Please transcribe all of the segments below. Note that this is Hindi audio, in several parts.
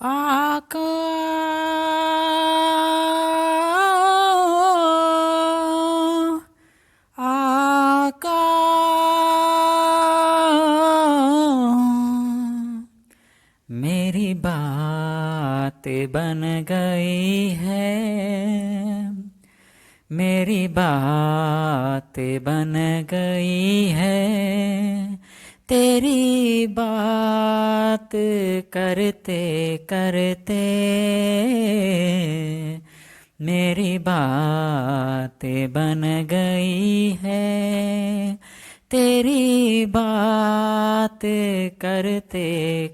आका आका मेरी बात बन गई है, मेरी बात बन गई है, तेरी बात करते करते मेरी बात बन गई है, तेरी बात करते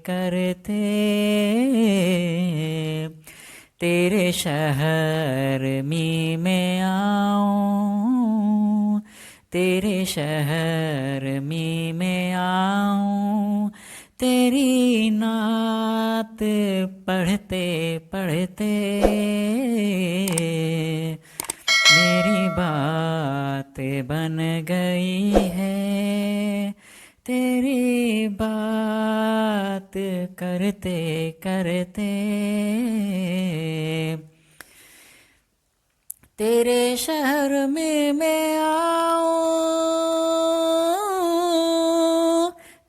करते तेरे शहर में आऊं, तेरे शहर में आऊं, तेरी नात पढ़ते पढ़ते मेरी बात बन गई है, तेरी बात करते करते तेरे शहर में मैं आऊं,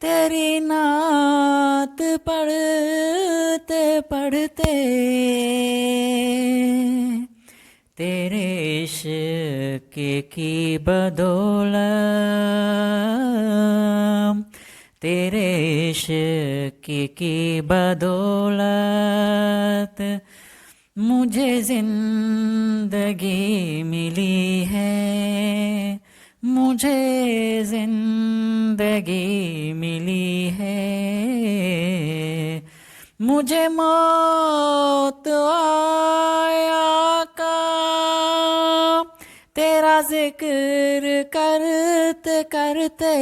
तेरी नात पढ़ते पढ़ते तेरे इश्क की बदौलत, तेरे इश्क की बदौलत मुझे जिंदगी मिली है, मुझे जिंदगी मिली है, मुझे मौत आया का तेरा जिक्र करते करते,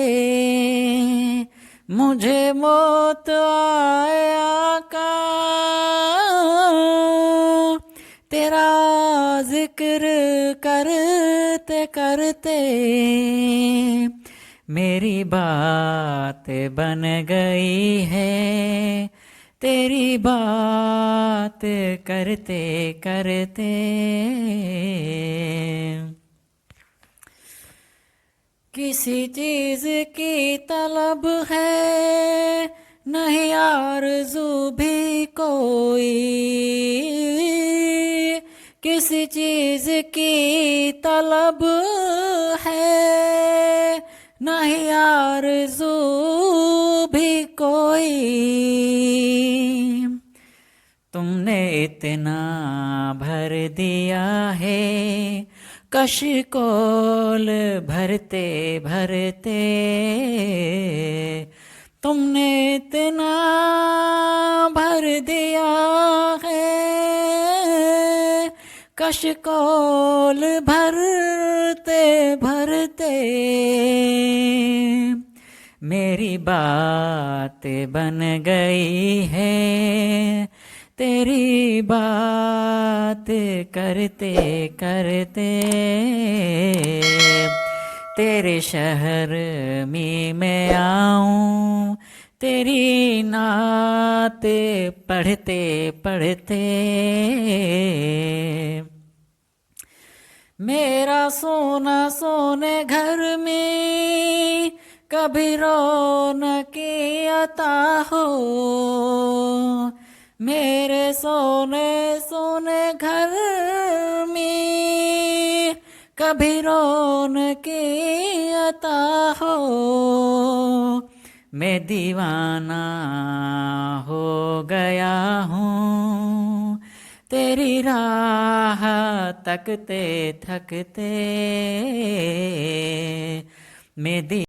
मुझे मौत आया का तेरा जिक्र करते करते मेरी बात बन गई है, तेरी बात करते करते किसी चीज की तलब है नहीं आरज़ू भी कोई, किसी चीज की तलब है नहीं आरज़ू भी कोई, तुमने इतना भर दिया है कशकोल भरते भरते, तुमने इतना भर दिया है कशकोल भरते भरते मेरी बात बन गई है, तेरी बात करते करते तेरे शहर में मैं आऊं, तेरी नात पढ़ते पढ़ते मेरा सोना सोने घर में कभी रौनक अता हो, मेरे सोने सोने घर में कभी रौनक अता हो, मैं दीवाना हो गया हूँ तेरी राह तकते थकते, मैं